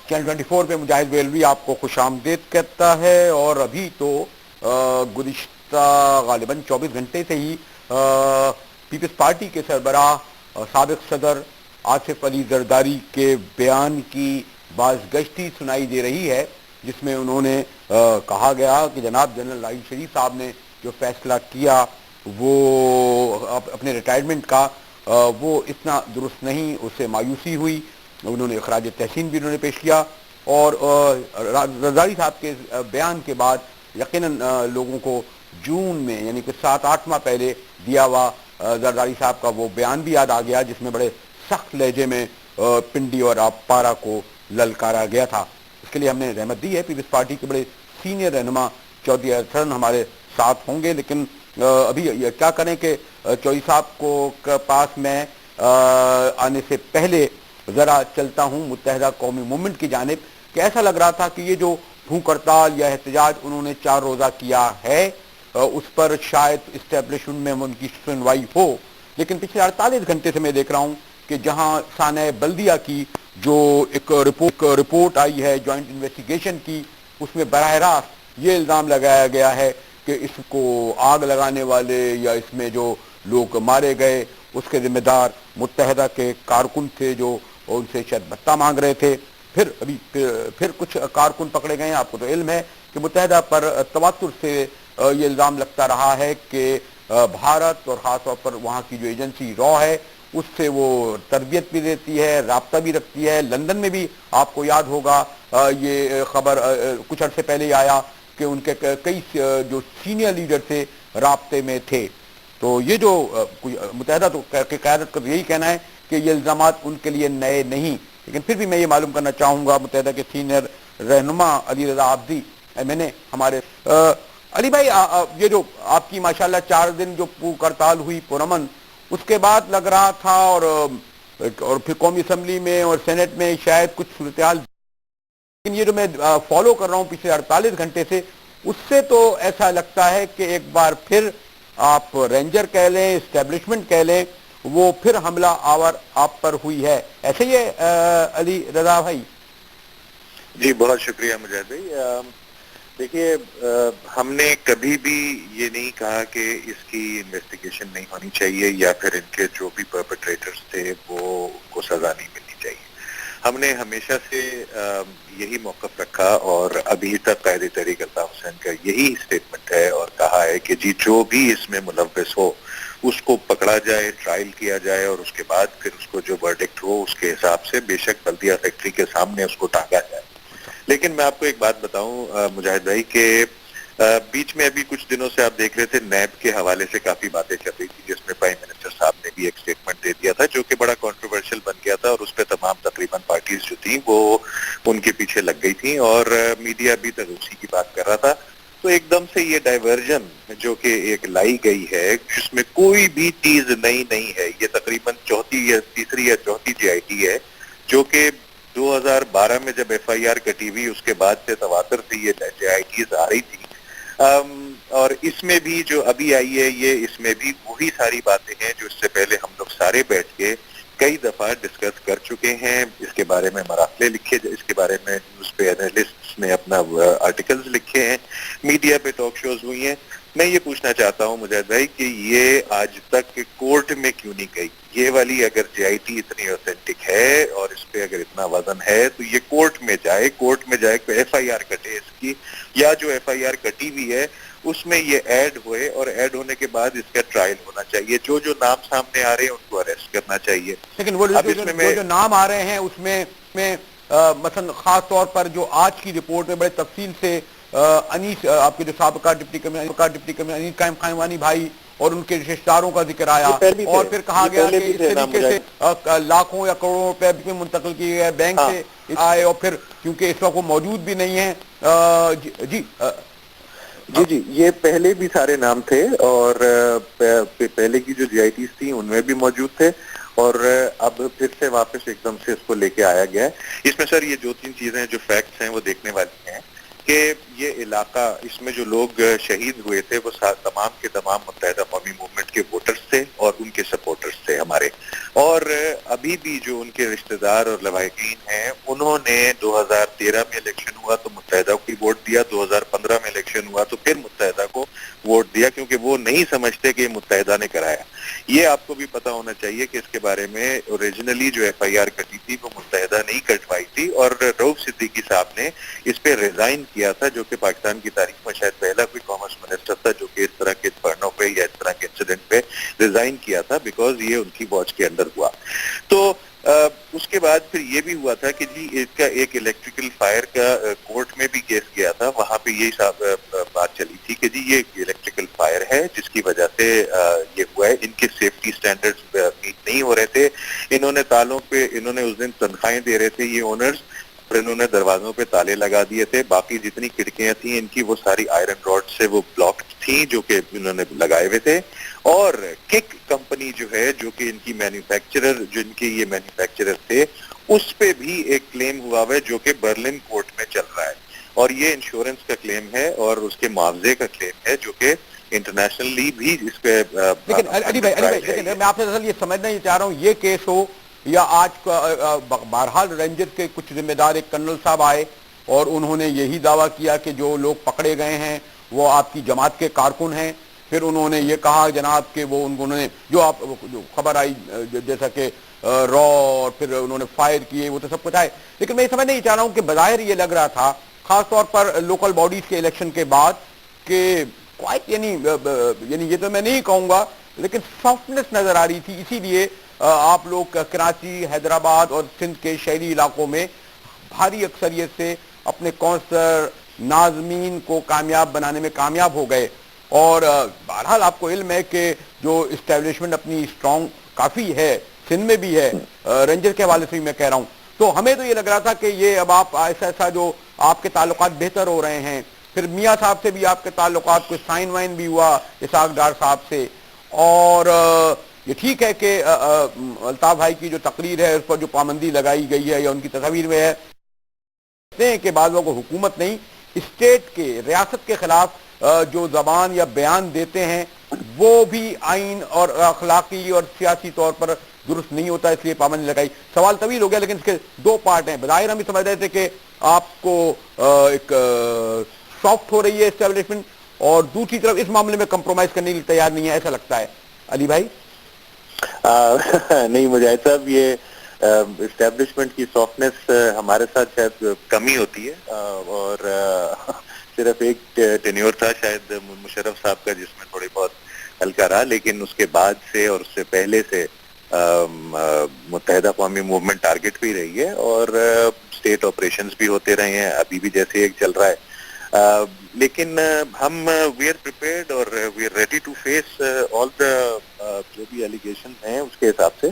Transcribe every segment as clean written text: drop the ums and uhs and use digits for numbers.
Channel 24 پہ مجاہد ویلوی آپ کو خوش آمدید کہتا ہے. اور ابھی تو گزشتہ غالباً 24 گھنٹے سے ہی پیپلز پارٹی کے سربراہ سابق صدر آصف علی زرداری کے بیان کی بازگشتی سنائی دے رہی ہے، جس میں انہوں نے کہا گیا کہ جناب جنرل راحیل شریف صاحب نے جو فیصلہ کیا وہ اپنے ریٹائرمنٹ کا، وہ اتنا درست نہیں، اس سے مایوسی ہوئی. انہوں نے اخراج تحسین بھی انہوں نے پیش کیا. اور زرداری صاحب کے بیان کے بعد یقیناً لوگوں کو جون میں یعنی کہ 7-8 ماہ پہلے دیا ہوا زرداری صاحب کا وہ بیان بھی یاد آ گیا، جس میں بڑے سخت لہجے میں پنڈی اور پارا کو للکارا گیا تھا. اس کے لیے ہم نے رحمت دی ہے. پیپلز پارٹی کے بڑے سینئر رہنما چودھری حسن ہمارے ساتھ ہوں گے، لیکن ابھی کیا کریں کہ چودھری صاحب کو پاس میں آنے سے پہلے ذرا چلتا ہوں متحدہ قومی موومنٹ کی جانب، کہ ایسا لگ رہا تھا کہ یہ جو بھوک ہڑتال یا احتجاج انہوں نے 4 روزہ کیا ہے اس پر شاید اسٹیبلشمنٹ میں ان کی سنوائی ہو. لیکن پچھلے 48 گھنٹے سے میں دیکھ رہا ہوں کہ جہاں سانحہ بلدیہ کی جو ایک رپورٹ آئی ہے جوائنٹ انویسٹیگیشن کی، اس میں براہ راست یہ الزام لگایا گیا ہے کہ اس کو آگ لگانے والے یا اس میں جو لوگ مارے گئے اس کے ذمہ دار متحدہ کے کارکن تھے جو ان سے شاید بھتہ مانگ رہے تھے. پھر کچھ کارکن پکڑے گئے ہیں. آپ کو تو علم ہے کہ متحدہ پر تواتر سے یہ الزام لگتا رہا ہے کہ بھارت اور خاص طور پر وہاں کی جو ایجنسی را ہے اس سے وہ تربیت بھی دیتی ہے، رابطہ بھی رکھتی ہے. لندن میں بھی آپ کو یاد ہوگا یہ خبر کچھ عرصے پہلے ہی آیا کہ ان کے کئی جو سینئر لیڈر تھے رابطے میں تھے. تو یہ جو متحدہ کی قیادت کا یہی کہنا ہے کہ یہ الزامات ان کے لیے نئے نہیں. لیکن پھر بھی میں یہ معلوم کرنا چاہوں گا متحدہ کے سینئر رہنما علی رضا عابدی میں نے ہمارے علی بھائی، یہ جو آپ کی ماشاءاللہ 4 دن جو بھوک ہڑتال ہوئی پرامن، اس کے بعد لگ رہا تھا اور پھر قومی اسمبلی میں اور سینٹ میں شاید کچھ صورتحال، لیکن یہ جو میں فالو کر رہا ہوں پچھلے 48 گھنٹے سے، اس سے تو ایسا لگتا ہے کہ ایک بار پھر آپ رینجر کہہ لیں، اسٹیبلشمنٹ کہہ لیں، وہ پھر حملہ آور آپ پر ہوئی ہے. ایسے ہی ہے علی رضا بھائی؟ جی بہت شکریہ مجاہد بھائی. دیکھیے ہم نے کبھی بھی یہ نہیں کہا کہ اس کی انویسٹیگیشن نہیں ہونی چاہیے یا پھر ان کے جو بھی پرپیٹریٹرز تھے وہ ان کو سزا نہیں ملنی چاہیے. ہم نے ہمیشہ سے یہی موقف رکھا اور ابھی تک قائد تحریک الطاف حسین کا یہی اسٹیٹمنٹ ہے اور کہا ہے کہ جی جو بھی اس میں ملوث ہو اس کو پکڑا جائے، ٹرائل کیا جائے اور اس کے بعد پھر اس کو جو ورڈکٹ ہو اس کے حساب سے بے شک بلدیہ فیکٹری کے سامنے اس کو ٹانگا جائے. لیکن میں آپ کو ایک بات بتاؤں مجاہد بھائی کہ بیچ میں ابھی کچھ دنوں سے آپ دیکھ رہے تھے نیب کے حوالے سے کافی باتیں چل رہی تھی، جس میں پرائم منسٹر صاحب نے بھی ایک اسٹیٹمنٹ دے دیا تھا جو کہ بڑا کنٹروورشل بن گیا تھا اور اس پہ تمام تقریباً پارٹیز جو تھیں وہ ان کے پیچھے لگ گئی تھیں اور میڈیا بھی تک اسی کی بات کر رہا تھا. تو ایک دم سے یہ ڈائیورژن جو کہ ایک لائی گئی ہے جس میں کوئی بھی چیز نئی نہیں ہے، یہ تقریباً تیسری یا چوتھی جے آئی ٹی ہے جو کہ 2012 میں جب ایف آئی آر کٹی ہوئی اس کے بعد سے تواتر سے یہ جے آئی ٹیز آ رہی تھی. اور اس میں بھی جو ابھی آئی ہے یہ اس میں بھی وہی ساری باتیں ہیں جو اس سے پہلے ہم لوگ سارے بیٹھ کے کئی دفعہ ڈسکس کر چکے ہیں. اس کے بارے میں مراسلے لکھے، اس کے بارے میں نیوز پہ اینالسٹس نے اپنا آرٹیکلز لکھے ہیں، میڈیا پہ ٹاک شوز ہوئی ہیں. میں یہ پوچھنا چاہتا ہوں مجاہد بھائی کہ یہ آج تک کورٹ میں کیوں نہیں گئی؟ یہ والی اگر جے آئی ٹی اتنی اوتھینٹک ہے اور اس پہ اگر اتنا وزن ہے تو یہ کورٹ میں جائے ایف آئی آر کٹے اس کی، یا جو ایف آئی آر کٹی ہوئی ہے اس میں یہ ایڈ ہوئے اور ایڈ ہونے کے بعد اس کا ٹرائل ہونا چاہیے. جو نام سامنے آ رہے ہیں ان کو اریسٹ کرنا چاہیے. لیکن وہ جو نام آ رہے ہیں اس میں مثلا خاص طور پر جو آج کی رپورٹ میں بڑے تفصیل سے انیس آپ کے جو سابقہ ڈپٹی کمشنر انیس قائم خانوانی بھائی اور ان کے رشتہ داروں کا ذکر آیا، اور پھر کہا گیا کہ اس طریقے سے لاکھوں یا کروڑوں روپے بھی منتقل کیے گئے بینک سے آئے، اور پھر کیونکہ اس وقت وہ موجود بھی نہیں ہیں. جی یہ پہلے بھی سارے نام تھے اور پہلے کی جو جی آئی ٹیز تھیں ان میں بھی موجود تھے اور اب پھر سے واپس ایک دم سے اس کو لے کے آیا گیا ہے. اس میں سر یہ 2-3 چیزیں جو فیکٹس ہیں وہ دیکھنے والی ہیں کہ یہ علاقہ اس میں جو لوگ شہید ہوئے تھے وہ تمام کے تمام متحدہ قومی موومنٹ کے ووٹرز تھے اور ان کے سپورٹرز تھے ہمارے. اور ابھی بھی جو ان کے رشتہ دار اور لواحقین ہیں انہوں نے 2013 میں الیکشن ہوا تو متحدہ کو ووٹ دیا, 2015 میں الیکشن ہوا تو پھر متحدہ کو ووٹ دیا, کیونکہ وہ نہیں سمجھتے کہ یہ متحدہ نے کرایا. یہ آپ کو بھی پتا ہونا چاہیے کہ اس کے بارے میں اوریجنلی جو ایف آئی آر کٹی تھی وہ متحدہ نہیں کٹوائی تھی, اور رؤف صدیقی صاحب نے اس پہ ریزائن کیا تھا, جو کہ پاکستان کی تاریخ میں شاید پہلا کوئی کامرس منسٹر تھا جو کہ اس طرح کے دھرنوں پہ یا اس طرح کے انسیڈنٹ پہ ریزائن کیا تھا, بیکاز یہ ان کی واچ کے اندر ہوا. تو اس کے بعد پھر یہ بھی ہوا تھا کہ جی اس کا ایک الیکٹریکل فائر کا کورٹ میں بھی کیس گیا تھا, وہاں پہ یہی بات چلی تھی کہ جی یہ الیکٹریکل فائر ہے جس کی وجہ سے یہ ہوا ہے, ان کے سیفٹی سٹینڈرڈز میٹ نہیں ہو رہے تھے, انہوں نے تالوں پہ انہوں نے اس دن تنخواہیں دے رہے تھے یہ اونرز, اور انہوں نے دروازوں پہ تالے لگا دیے تھے, باقی جتنی کھڑکیاں تھیں ان کی وہ ساری آئرن راڈ سے وہ بلاک تھیں جو کہ انہوں نے لگائے ہوئے تھے. اور کک کمپنی جو ہے جو کہ ان کی مینوفیکچرر جن کے یہ مینوفیکچرر تھے اس پہ بھی ایک کلیم ہوا ہے جو کہ برلن کورٹ میں چل رہا ہے, اور یہ انشورنس کا کلیم ہے اور اس کے معاوضے کا کلیم ہے جو کہ انٹرنیشنلی بھی اس پہ. لیکن علی بھائی میں آپ سے اصل یہ سمجھنا ہی چاہ رہا ہوں, یہ کیس ہو یا آج بہرحال رینجر کے کچھ ذمہ دار ایک کرنل صاحب آئے اور انہوں نے یہی دعویٰ کیا کہ جو لوگ پکڑے گئے ہیں وہ آپ کی جماعت کے کارکن ہیں, پھر انہوں نے یہ کہا جناب کہ وہ انہوں نے جو آپ جو خبر آئی جیسا کہ را اور پھر انہوں نے فائر کیے وہ تو سب کچھ آئے, لیکن میں یہ سمجھنا ہی چاہ رہا ہوں کہ بظاہر یہ لگ رہا تھا خاص طور پر لوکل باڈیز کے الیکشن کے بعد کہ کوائٹ یعنی یہ تو میں نہیں کہوں گا لیکن سافٹنس نظر آ رہی تھی, اسی لیے آپ لوگ کراچی, حیدرآباد اور سندھ کے شہری علاقوں میں بھاری اکثریت سے اپنے کونسلر ناظمین کو کامیاب بنانے میں کامیاب ہو گئے. اور بہرحال آپ کو علم ہے کہ جو اسٹیبلشمنٹ اپنی اسٹرانگ کافی ہے, سندھ میں بھی ہے, رینجر کے حوالے سے بھی میں کہہ رہا ہوں, تو ہمیں تو یہ لگ رہا تھا کہ یہ اب آپ ایسا جو آپ کے تعلقات بہتر ہو رہے ہیں, پھر میاں صاحب سے بھی آپ کے تعلقات کوئی سائن وائن بھی ہوا اسحاق ڈار صاحب سے, اور یہ ٹھیک ہے کہ الطاف بھائی کی جو تقریر ہے اس پر جو پابندی لگائی گئی ہے یا ان کی تصاویر میں ہے کہ بعض لوگوں کو حکومت نہیں اسٹیٹ کے ریاست کے خلاف جو زبان یا بیان دیتے ہیں وہ بھی آئین اور اخلاقی اور سیاسی طور پر درست نہیں ہوتا, اس لیے پابندی لگائی. سوال طویل ہو گیا لیکن اس کے دو پارٹ ہیں. بظاہر ہم یہ سمجھ رہے تھے کہ آپ کو ایک سافٹ ہو رہی ہے اسٹیبلشمنٹ, اور دوسری طرف اس معاملے میں کمپرومائز کرنے کے لیے تیار نہیں ہے, ایسا لگتا ہے. علی بھائی نہیں مجاہد صاحب, یہ اسٹیبلشمنٹ کی سافٹنس ہمارے ساتھ شاید کمی ہوتی ہے, اور صرف ایک ٹینیور تھا شاید مشرف صاحب کا جس میں تھوڑی بہت ہلکا رہا, لیکن اس کے بعد سے اور اس سے پہلے سے متحدہ قومی موومنٹ ٹارگٹ بھی رہی ہے, اور اسٹیٹ آپریشنز بھی ہوتے رہے ہیں, ابھی بھی جیسے ایک چل رہا ہے, لیکن ہم وی آر پریپیئرڈ اور we are ready to face all the جو بھی ایلیگیشن ہیں اس کے حساب سے.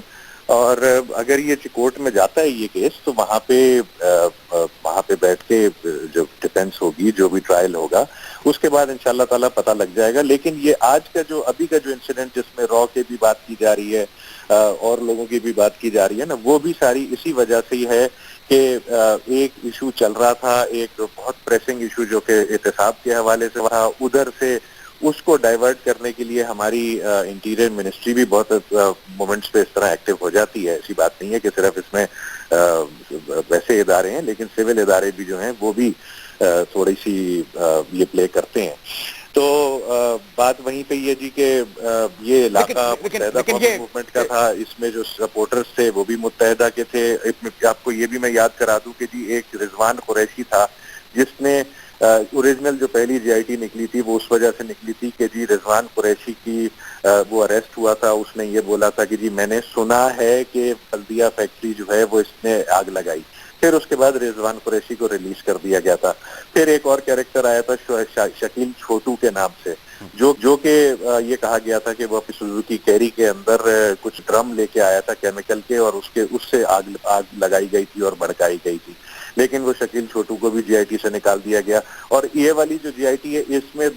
اور اگر یہ کورٹ میں جاتا ہے یہ کیس تو وہاں پہ بیٹھ کے جو ڈیفینس ہوگی, جو بھی ٹرائل ہوگا, اس کے بعد انشاءاللہ تعالیٰ پتہ لگ جائے گا. لیکن یہ آج کا جو ابھی کا جو انسیڈنٹ جس میں را کے بھی بات کی جا رہی ہے اور لوگوں کی بھی بات کی جا رہی ہے نا, وہ بھی ساری اسی وجہ سے ہی ہے کہ ایک ایشو چل رہا تھا, ایک بہت پریسنگ ایشو جو کہ احتساب کے حوالے سے وہاں ادھر سے اس کو ڈائیورٹ کرنے کے لیے ہماری انٹیریئر منسٹری بھی بہت مومنٹس پہ اس طرح ایکٹیو ہو جاتی ہے. ایسی بات نہیں ہے کہ صرف اس میں ویسے ادارے ہیں, لیکن سول ادارے بھی جو ہیں وہ بھی تھوڑی سی یہ پلے کرتے ہیں. تو بات وہیں پہ یہ جی کہ یہ علاقہ متحدہ قومی موومنٹ کا تھا, اس میں جو سپورٹرز تھے وہ بھی متحدہ کے تھے. آپ کو یہ بھی میں یاد کرا دوں کہ جی ایک رضوان قریشی تھا جس نے اوریجنل جو پہلی جی آئی ٹی نکلی تھی وہ اس وجہ سے نکلی تھی کہ جی رضوان قریشی کی وہ اریسٹ ہوا تھا, اس نے یہ بولا تھا کہ جی میں نے سنا ہے کہ بلدیہ فیکٹری جو ہے وہ اس نے آگ لگائی. پھر اس کے بعد رضوان قریشی کو ریلیز کر دیا گیا تھا. پھر ایک اور کیریکٹر آیا تھا شکیل چھوٹو کے نام سے, جو کہ یہ کہا گیا تھا کہ وہ اپنی سوزوکی کیری کے اندر کچھ ڈرم لے کے آیا تھا کیمیکل کے, اور اس سے آگ لگائی گئی تھی اور بھڑکائی گئی تھی. لیکن وہ شکیل چھوٹو کو بھی جی آئی ٹی سے نکال دیا گیا, اور یہ والی جو جی آئی ٹی ہے اس میں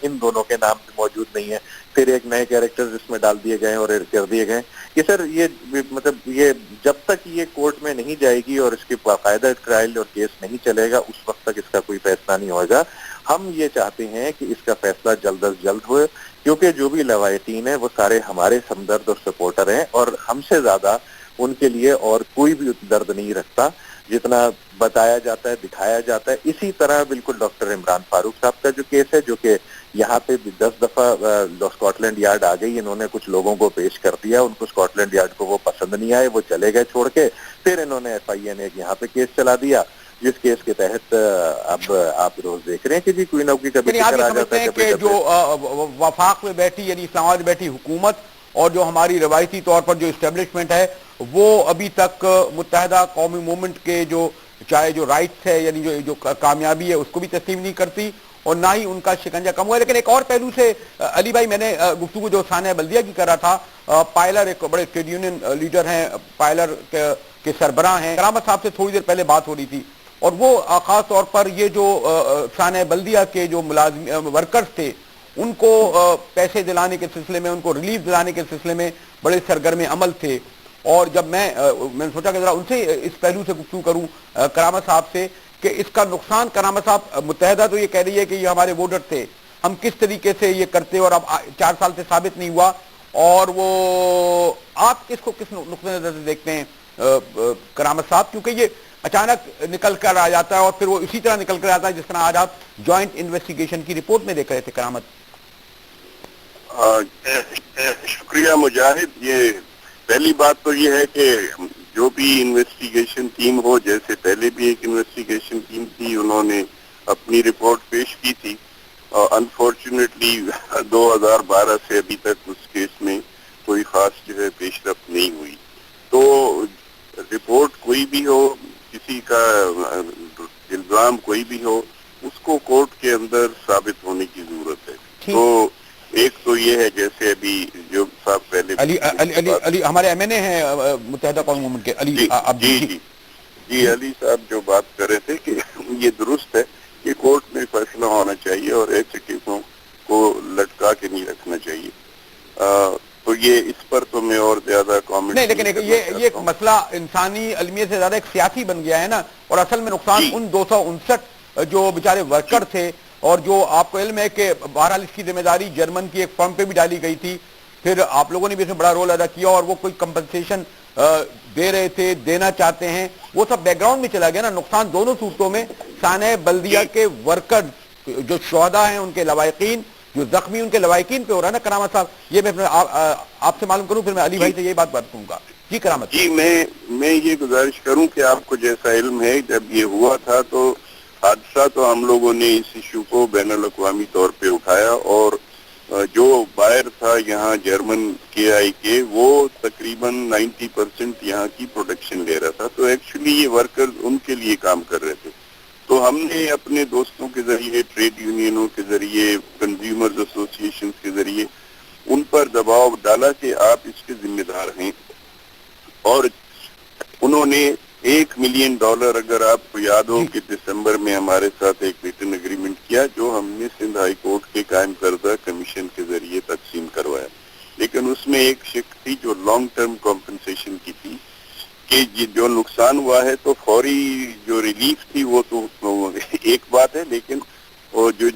ان دونوں کے نام موجود نہیں ہے. پھر ایک نئے کیریکٹر اس میں ڈال دیے گئے اور کر دیے گئے کہ سر یہ مطلب یہ جب تک یہ کورٹ میں نہیں جائے گی اور اس کے باقاعدہ ٹرائل اور کیس نہیں چلے گا اس وقت تک اس کا کوئی فیصلہ نہیں ہوگا. ہم یہ چاہتے ہیں کہ اس کا فیصلہ جلد از جلد ہوئے, کیونکہ جو بھی لوایتین ہیں وہ سارے ہمارے ہمدرد اور سپورٹر ہیں, اور ہم سے زیادہ ان کے لیے اور کوئی بھی درد نہیں رکھتا جتنا بتایا جاتا ہے, دکھایا جاتا ہے. اسی طرح بالکل ڈاکٹر عمران فاروق صاحب کا جو کیس ہے, جو کہ یہاں پہ 10 دفعہ اسکاٹ لینڈ یارڈ آ گئی, انہوں نے کچھ لوگوں کو پیش کر دیا, ان کو اسکاٹ لینڈ یارڈ کو وہ پسند نہیں آئے, وہ چلے گئے چھوڑ کے, پھر انہوں نے FIA نے یہاں پہ کیس چلا دیا, جس کیس کے تحت اب آپ روز دیکھ رہے ہیں کہ جی کوئی نہ کوئی کبھی آپ ٹکر یہ آ سمجھتے جاتا ہے. ہیں کہ جو وفاق میں بیٹھی یعنی اسلام آباد میں بیٹھی حکومت اور جو ہماری روایتی طور پر جو اسٹیبلشمنٹ ہے وہ ابھی تک متحدہ قومی موومنٹ کے جو چاہے جو رائٹس ہے یعنی جو کامیابی ہے اس کو بھی تسلیم نہیں کرتی اور نہ ہی ان کا شکنجہ کم ہوا ہے. لیکن ایک اور پہلو سے علی بھائی, میں نے گفتگو جو ثانیہ بلدیہ کی کر رہا تھا, پائلر ایک بڑے ٹریڈ یونین لیڈر ہیں, پائلر کے سربراہ ہیں, کرامت صاحب سے تھوڑی دیر پہلے بات ہو رہی تھی, اور وہ خاص طور پر یہ جو ثانیہ بلدیہ کے جو ورکرز تھے ان کو پیسے دلانے کے سلسلے میں, ان کو ریلیف دلانے کے سلسلے میں بڑے سرگرم عمل تھے. اور جب میں نے سوچا کہ ذرا ان سے اس پہلو سے گفتگو کروں کرامت صاحب سے کہ اس کا نقصان, کرامت صاحب متحدہ تو یہ کہہ رہی ہے کہ یہ ہمارے ووٹر تھے, ہم کس طریقے سے یہ کرتے اور اب 4 سال سے ثابت نہیں ہوا, اور وہ آپ اس کو کس نقطۂ نظر سے دیکھتے ہیں کرامت صاحب, کیونکہ یہ اچانک نکل کر آ جاتا ہے اور پھر وہ اسی طرح نکل کر آتا ہے جس طرح آج آپ جوائنٹ انویسٹیگیشن کی رپورٹ میں دیکھ رہے تھے کرامت. شکریہ مجاہد. یہ پہلی بات تو یہ ہے کہ جو بھی انویسٹیگیشن ٹیم ہو, جیسے پہلے بھی ایک انویسٹیگیشن ٹیم تھی, انہوں نے اپنی رپورٹ پیش کی تھی, انفارچونیٹلی 2012 سے ابھی تک اس کیس میں کوئی خاص جو ہے پیش رفت نہیں ہوئی. تو رپورٹ کوئی بھی ہو, کسی کا الزام کوئی بھی ہو, اس کو کورٹ کے اندر ثابت ہونے کی ضرورت ہے. تو ایک تو یہ ہے جیسے ابھی جو صاحب پہلے علی ہمارے MNA ہیں متحدہ قومی موومنٹ کے, علی جی علی صاحب جو بات کر رہے تھے کہ یہ درست ہے کہ کورٹ میں فیصلہ ہونا چاہیے اور ایسے کیسوں کو لٹکا کے نہیں رکھنا چاہیے. تو یہ اس پر تو میں اور زیادہ کامنٹ نہیں, لیکن یہ ایک مسئلہ انسانی المیت سے زیادہ ایک سیاسی بن گیا ہے نا, اور اصل میں نقصان ان 259 جو بیچارے ورکر تھے, اور جو آپ کو علم ہے کہ بہرحال اس کی ذمہ داری جرمن کی ایک فرم پہ بھی ڈالی گئی تھی, پھر آپ لوگوں نے بھی اس میں بڑا رول ادا کیا اور وہ کوئی کمپنسیشن دے رہے تھے, دینا چاہتے ہیں, وہ سب بیک گراؤنڈ میں چلا گیا نا. نقصان دونوں صورتوں میں ثانیہ بلدیہ کے ورکر جو شہداء ہیں ان کے لواحقین, جو زخمی ان کے لواحقین پہ ہو رہا ہے نا کرامت صاحب, یہ میں آپ سے معلوم کروں, پھر میں علی بھائی سے یہی بات کروں گا. جی کرامت جی, میں یہ گزارش کروں کہ آپ کو جیسا علم ہے, جب یہ ہوا تھا تو حادثہ تو ہم لوگوں نے اس ایشو کو بین الاقوامی طور پہ اٹھایا, اور جو بائر تھا یہاں جرمن KI کے, وہ تقریباً 90% یہاں کی پروڈکشن لے رہا تھا. تو ایکچولی یہ ورکرز ان کے لیے کام کر رہے تھے. تو ہم نے اپنے دوستوں کے ذریعے, ٹریڈ یونینوں کے ذریعے, کنزیومرز ایسوسی ایشنز کے ذریعے ان پر دباؤ ڈالا کہ آپ اس کے ذمہ دار ہیں, اور انہوں نے $1 ملین, اگر آپ کو یاد ہو کہ دسمبر میں ہمارے ساتھ ایک ریٹن اگریمنٹ کیا, جو ہم نے سندھ ہائی کورٹ کے قائم کردہ کمیشن کے ذریعے تقسیم کروایا. لیکن اس میں ایک شک تھی جو لانگ ٹرم کمپنسیشن کی تھی, کہ جو نقصان ہوا ہے تو فوری جو ریلیف تھی وہ تو ایک بات ہے, لیکن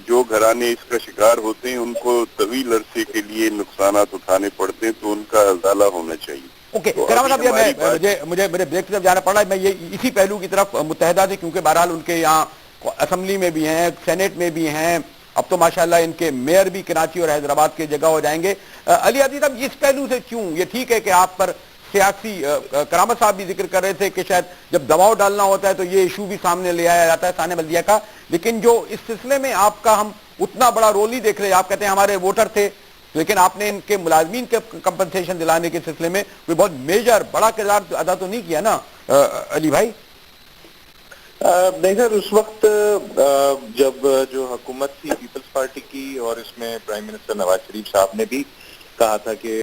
جو گھرانے اس کا شکار ہوتے ہیں ان کو طویل عرصے کے لیے نقصانات اٹھانے پڑتے ہیں, تو ان کا ازالہ ہونا چاہیے. اوکے کرامت صاحب, مجھے بریک کی طرف جانا پڑ رہا ہے, میں یہ اسی پہلو کی طرف متحدہ سے, کیونکہ بہرحال ان کے یہاں اسمبلی میں بھی ہیں, سینیٹ میں بھی ہیں, اب تو ماشاءاللہ ان کے میئر بھی کراچی اور حیدرآباد کے جگہ ہو جائیں گے. علی عزیز صاحب, اس پہلو سے کیوں, یہ ٹھیک ہے کہ آپ پر سیاسی, کرامت صاحب بھی ذکر کر رہے تھے کہ شاید جب دباؤ ڈالنا ہوتا ہے تو یہ ایشو بھی سامنے لے آیا جاتا ہے ثانیہ بلدیہ کا, لیکن جو اس سلسلے میں آپ کا ہم اتنا بڑا رول نہیں دیکھ رہے. آپ کہتے ہیں ہمارے ووٹر تھے, لیکن آپ نے ان کے ملازمین کے کمپنسیشن دلانے کے سلسلے میں کوئی بہت میجر بڑا کردار ادا تو نہیں کیا نا علی بھائی؟ نہیں سر, اس وقت جب جو حکومت تھی پیپلز پارٹی کی, اور اس میں پرائم منسٹر نواز شریف صاحب نے بھی کہا تھا کہ